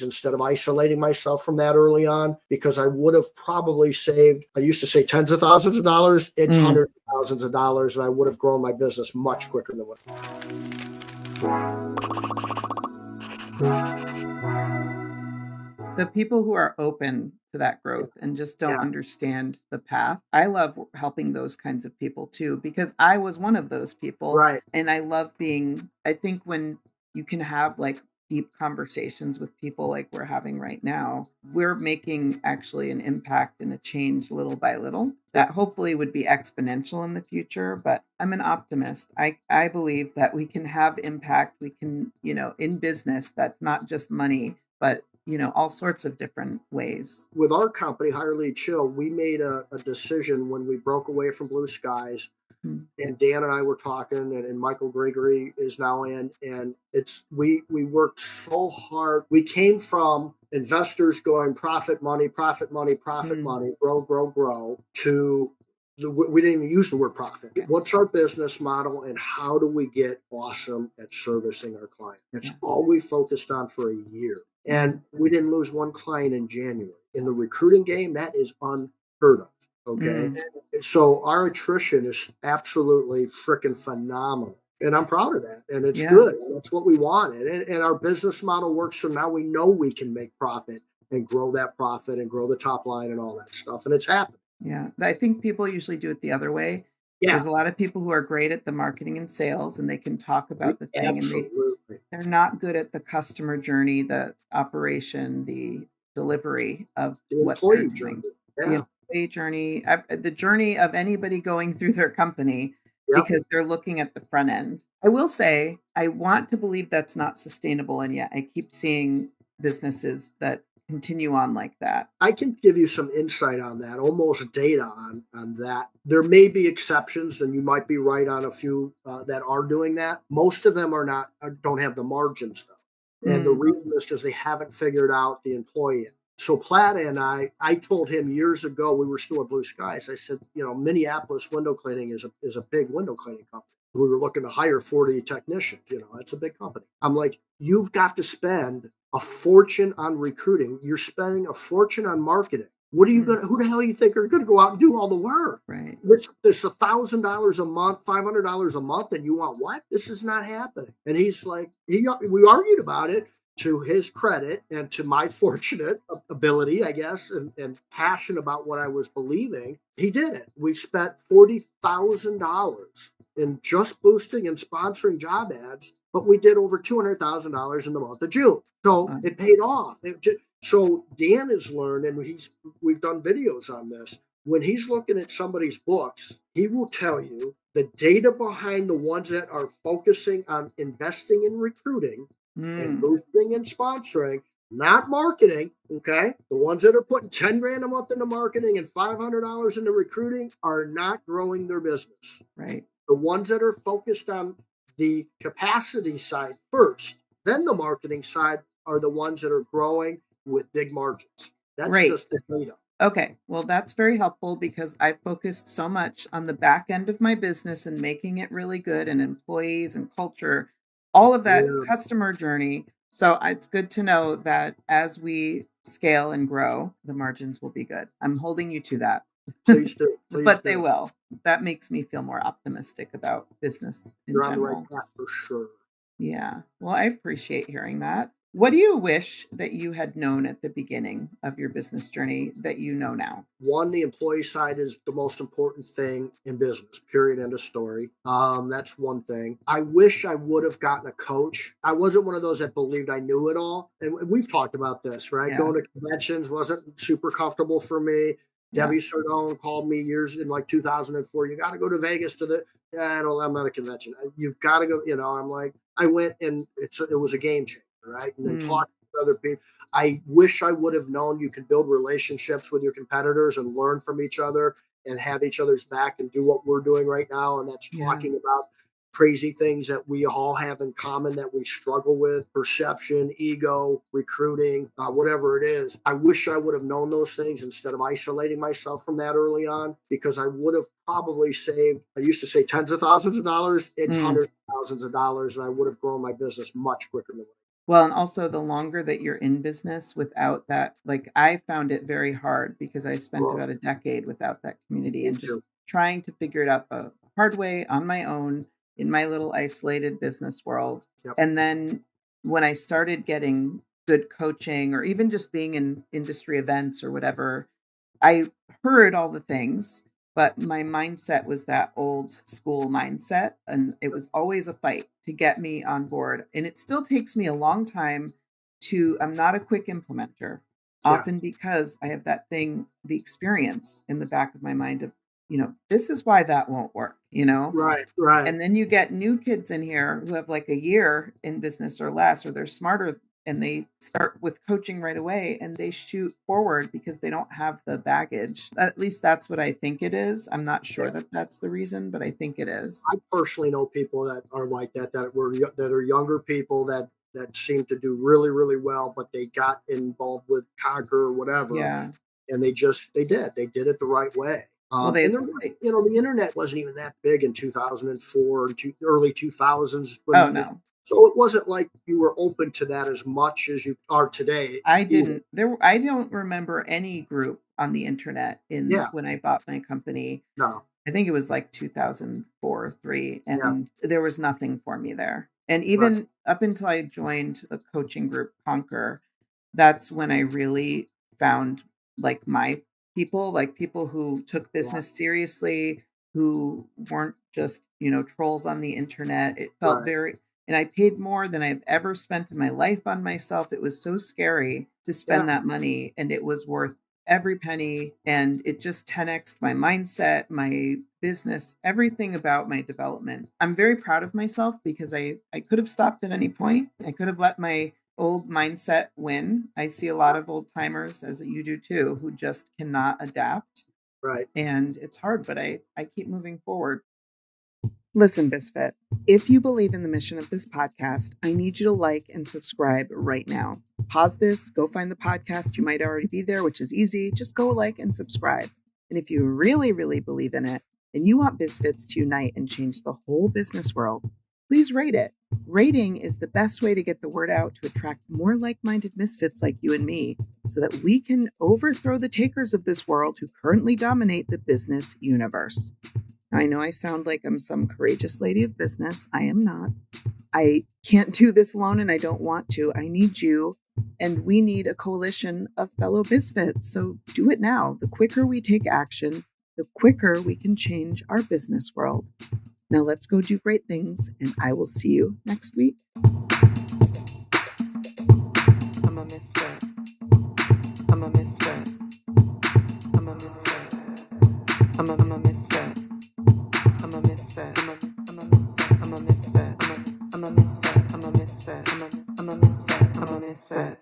instead of isolating myself from that early on, because I would have probably saved, I used to say tens of thousands of dollars, it's hundreds of thousands of dollars, and I would have grown my business much quicker than what. The people who are open to that growth and just don't Yeah. understand the path. I love helping those kinds of people too, because I was one of those people. Right. And I love I think when you can have like deep conversations with people like we're having right now, we're making actually an impact and a change little by little that hopefully would be exponential in the future. But I'm an optimist. I believe that we can have impact. We can, in business, that's not just money, but all sorts of different ways. With our company, Higher Lead Chill, we made a decision when we broke away from Blue Skies, and Dan and I were talking, and Michael Gregory is now in, and we worked so hard. We came from investors going profit, money, grow, to we didn't even use the word profit. Yeah. What's our business model, and how do we get awesome at servicing our client? That's all we focused on for a year. And we didn't lose one client in January. In the recruiting game, that is unheard of. Okay. So our attrition is absolutely freaking phenomenal. And I'm proud of that. And it's good. That's what we wanted. And our business model works. So now we know we can make profit and grow that profit and grow the top line and all that stuff. And it's happened. Yeah. I think people usually do it the other way. Yeah. There's a lot of people who are great at the marketing and sales, and they can talk about the thing. Absolutely. And they're not good at the customer journey, the operation, the delivery of The what they're employee doing. journey. Yeah. The journey, the journey of anybody going through their company, because they're looking at the front end. I will say, I want to believe that's not sustainable, and yet I keep seeing businesses that continue on like that. I can give you some insight on that, almost data on that. There may be exceptions, and you might be right on a few that are doing that. Most of them don't have the margins though. And the reason is because they haven't figured out the employee. So Platt and I told him years ago, we were still at Blue Skies. I said, Minneapolis window cleaning is a big window cleaning company. We were looking to hire 40 technicians. It's a big company. I'm like, you've got to spend a fortune on recruiting. You're spending a fortune on marketing. Who the hell you think are going to go out and do all the work? Right. This $1,000 a month, $500 a month, and you want what? This is not happening. And he's like, we argued about it. To his credit and to my fortunate ability, I guess, and passion about what I was believing, he did it. We spent $40,000 in just boosting and sponsoring job ads, but we did over $200,000 in the month of June. So it paid off. So Dan has learned, and we've done videos on this. When he's looking at somebody's books, he will tell you the data behind the ones that are focusing on investing in recruiting and boosting and sponsoring, not marketing. Okay. The ones that are putting 10 grand a month into marketing and $500 into recruiting are not growing their business. Right. The ones that are focused on the capacity side first, then the marketing side are the ones that are growing with big margins. That's just the data. Okay. Well, that's very helpful because I focused so much on the back end of my business and making it really good, and employees and culture, all of that customer journey. So it's good to know that as we scale and grow, the margins will be good. I'm holding you to that. Please do. They will. That makes me feel more optimistic about business in You're general. on the right path for sure. Yeah. Well, I appreciate hearing that. What do you wish that you had known at the beginning of your business journey that you know now? One, the employee side is the most important thing in business, period, end of story. That's one thing. I wish I would have gotten a coach. I wasn't one of those that believed I knew it all. And we've talked about this, right? Going to conventions wasn't super comfortable for me. Debbie Sardone called me years in like 2004. You got to go to Vegas to I'm not a convention. You've got to go, I'm like, I went and it was a game changer. Right. And then talk to other people. I wish I would have known you can build relationships with your competitors and learn from each other and have each other's back and do what we're doing right now. And that's talking about crazy things that we all have in common that we struggle with: perception, ego, recruiting, whatever it is. I wish I would have known those things instead of isolating myself from that early on, because I would have probably saved, I used to say tens of thousands of dollars. It's hundreds of thousands of dollars. And I would have grown my business much quicker than Well, and also the longer that you're in business without that, like I found it very hard because I spent Well, about a decade without that community me and too. just trying to figure it out the hard way on my own in my little isolated business world. Yep. And then when I started getting good coaching or even just being in industry events or whatever, I heard all the things, but my mindset was that old school mindset, and it was always a fight to get me on board, and it still takes me a long time to I'm not a quick implementer, Yeah. often because I have that thing, the experience in the back of my mind of, this is why that won't work, Right. Right. and then you get new kids in here who have like a year in business or less, or they're smarter and they start with coaching right away and they shoot forward because they don't have the baggage. At least that's what I think it is. I'm not sure Yeah. that that's the reason, but I think it is. I personally know people that are like that, that are younger people that seem to do really, really well, but they got involved with Conquer or whatever, Yeah. and they did it the right way. Well, And there, the internet wasn't even that big in 2004 and early 2000s oh when no, so it wasn't like you were open to that as much as you are today I either. didn't. I don't remember any group on the internet in Yeah, when I bought my company. no, I think it was like 2004 or 3, yeah, and there was nothing for me there. And right, even up until I joined the coaching group Conquer, that's when I really found like my people, like people who took yeah, business seriously, who weren't just, trolls on the internet. It felt right, very, and I paid more than I've ever spent in my life on myself. It was so scary to yeah, spend that money, and it was worth every penny. And it just 10x'd my mindset, my business, everything about my development. I'm very proud of myself because I could have stopped at any point. I could have let my old mindset win. I see a lot of old timers, as you do too, who just cannot adapt. right. And it's hard, but I keep moving forward. Listen, Bisfit, if you believe in the mission of this podcast, I need you to like and subscribe right now. Pause this, go find the podcast. You might already be there, which is easy. Just go like and subscribe. And if you really, really believe in it and you want Bisfits to unite and change the whole business world, please rate it. Rating is the best way to get the word out to attract more like-minded misfits like you and me so that we can overthrow the takers of this world who currently dominate the business universe. Now, I know I sound like I'm some courageous lady of business. I am not. I can't do this alone and I don't want to. I need you, and we need a coalition of fellow misfits. So do it now. The quicker we take action, the quicker we can change our business world. Now let's go do great things, and I will see you next week. I'm a misfit. I'm a misfit. I'm a misfit. I'm a misfit. I'm a misfit. I'm a misfit. I'm a misfit. I'm a misfit. I'm a misfit. I'm a misfit. I'm a misfit.